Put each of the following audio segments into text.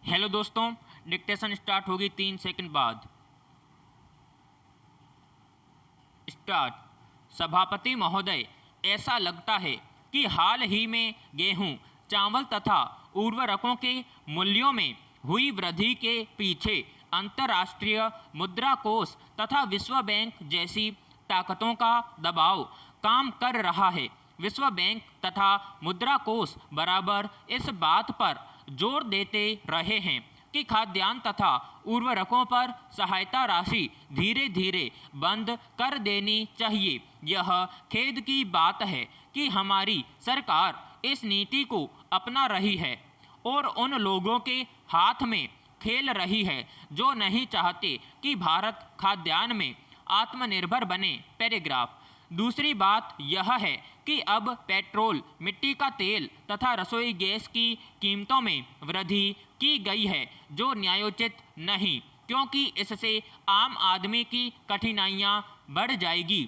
Hello दोस्तों, dictation start होगी 3 second बाद। स्टार्ट। सभापति महोदय, ऐसा लगता है कि हाल ही में गेहूं, चावल तथा उर्वरकों के मूल्यों में हुई वृद्धि के पीछे अंतर्राष्ट्रीय मुद्रा कोष तथा विश्व बैंक जैसी ताकतों का दबाव काम कर रहा है। विश्व बैंक तथा मुद्रा कोष बराबर इस बात पर जोर देते रहे हैं कि खाद्यान्न तथा उर्वरकों पर सहायता राशि धीरे धीरे बंद कर देनी चाहिए। यह खेद की बात है कि हमारी सरकार इस नीति को अपना रही है और उन लोगों के हाथ में खेल रही है जो नहीं चाहते कि भारत खाद्यान्न में आत्मनिर्भर बने। पैराग्राफ। दूसरी बात यह है कि अब पेट्रोल, मिट्टी का तेल तथा रसोई गैस की कीमतों में वृद्धि की गई है जो न्यायोचित नहीं, क्योंकि इससे आम आदमी की कठिनाइयां बढ़ जाएगी।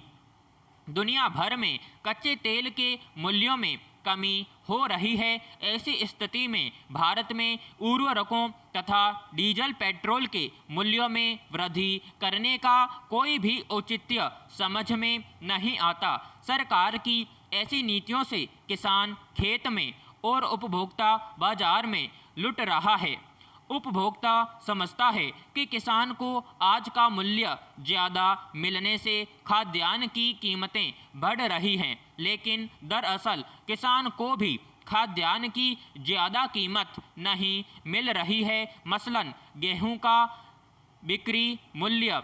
दुनिया भर में कच्चे तेल के मूल्यों में कमी हो रही है। ऐसी स्थिति में भारत में उर्वरकों तथा डीजल पेट्रोल के मूल्यों में वृद्धि करने का कोई भी औचित्य समझ में नहीं आता। सरकार की ऐसी नीतियों से किसान खेत में और उपभोक्ता बाजार में लुट रहा है। उपभोक्ता समझता है कि किसान को आज का मूल्य ज़्यादा मिलने से खाद्यान्न की कीमतें बढ़ रही हैं, लेकिन दरअसल किसान को भी खाद्यान्न की ज़्यादा कीमत नहीं मिल रही है। मसलन गेहूं का बिक्री मूल्य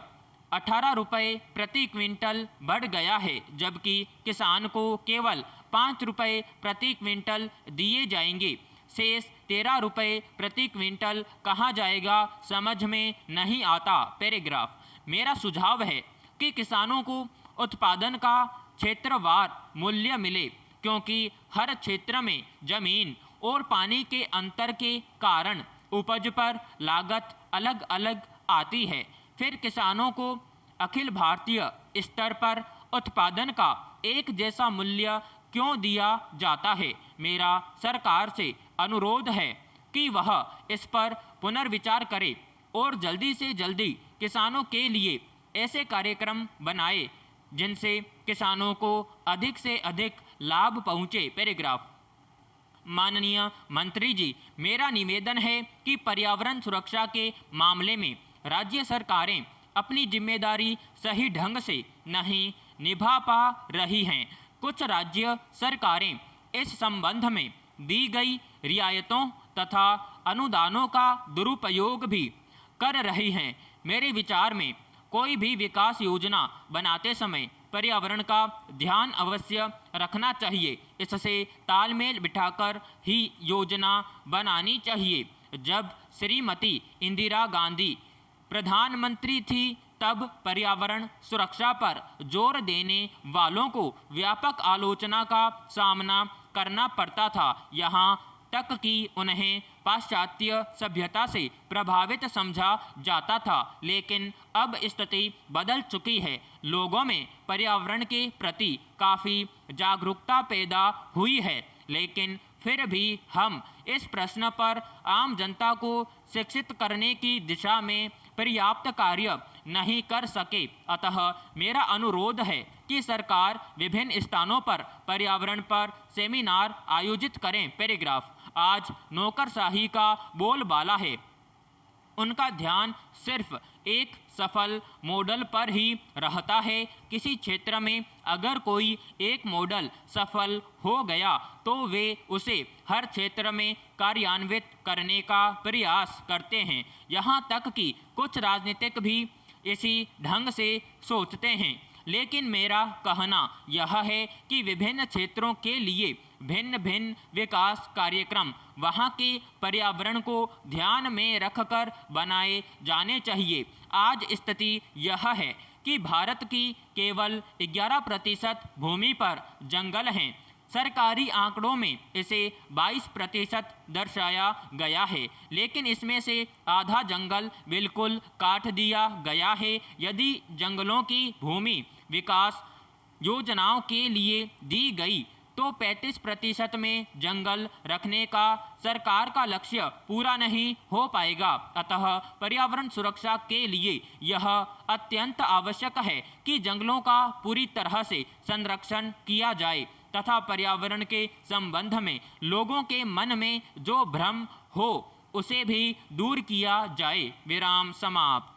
18 रुपये प्रति क्विंटल बढ़ गया है, जबकि किसान को केवल 5 रुपये प्रति क्विंटल दिए जाएंगे। शेष 13 रुपये प्रति क्विंटल कहाँ जाएगा, समझ में नहीं आता। पैराग्राफ। मेरा सुझाव है कि किसानों को उत्पादन का क्षेत्रवार मूल्य मिले, क्योंकि हर क्षेत्र में जमीन और पानी के अंतर के कारण उपज पर लागत अलग अलग आती है। फिर किसानों को अखिल भारतीय स्तर पर उत्पादन का एक जैसा मूल्य क्यों दिया जाता है? मेरा सरकार से अनुरोध है कि वह इस पर पुनर्विचार करे और जल्दी से जल्दी किसानों के लिए ऐसे कार्यक्रम बनाए जिनसे किसानों को अधिक से अधिक लाभ पहुँचे। पैराग्राफ। माननीय मंत्री जी, मेरा निवेदन है कि पर्यावरण सुरक्षा के मामले में राज्य सरकारें अपनी जिम्मेदारी सही ढंग से नहीं निभा पा रही हैं। कुछ राज्य सरकारें इस संबंध में दी गई रियायतों तथा अनुदानों का दुरुपयोग भी कर रही हैं। मेरे विचार में कोई भी विकास योजना बनाते समय पर्यावरण का ध्यान अवश्य रखना चाहिए। इससे तालमेल बिठाकर ही योजना बनानी चाहिए। जब श्रीमती इंदिरा गांधी प्रधानमंत्री थी तब पर्यावरण सुरक्षा पर जोर देने वालों को व्यापक आलोचना का सामना करना पड़ता था, यहाँ तक कि उन्हें पाश्चात्य सभ्यता से प्रभावित समझा जाता था। लेकिन अब स्थिति बदल चुकी है। लोगों में पर्यावरण के प्रति काफ़ी जागरूकता पैदा हुई है, लेकिन फिर भी हम इस प्रश्न पर आम जनता को शिक्षित करने की दिशा में पर्याप्त कार्य नहीं कर सके। अतः मेरा अनुरोध है कि सरकार विभिन्न स्थानों पर पर्यावरण पर सेमिनार आयोजित करें। पैराग्राफ। आज नौकरशाही का बोलबाला है। उनका ध्यान सिर्फ एक सफल मॉडल पर ही रहता है। किसी क्षेत्र में अगर कोई एक मॉडल सफल हो गया तो वे उसे हर क्षेत्र में कार्यान्वित करने का प्रयास करते हैं। यहाँ तक कि कुछ राजनीतिक भी इसी ढंग से सोचते हैं। लेकिन मेरा कहना यह है कि विभिन्न क्षेत्रों के लिए भिन्न भिन्न विकास कार्यक्रम वहाँ के पर्यावरण को ध्यान में रखकर बनाए जाने चाहिए। आज स्थिति यह है कि भारत की केवल 11% भूमि पर जंगल हैं। सरकारी आंकड़ों में इसे 22% दर्शाया गया है, लेकिन इसमें से आधा जंगल बिल्कुल काट दिया गया है। यदि जंगलों की भूमि विकास योजनाओं के लिए दी गई तो 35% में जंगल रखने का सरकार का लक्ष्य पूरा नहीं हो पाएगा। अतः पर्यावरण सुरक्षा के लिए यह अत्यंत आवश्यक है कि जंगलों का पूरी तरह से संरक्षण किया जाए तथा पर्यावरण के संबंध में लोगों के मन में जो भ्रम हो उसे भी दूर किया जाए। विराम समाप्त।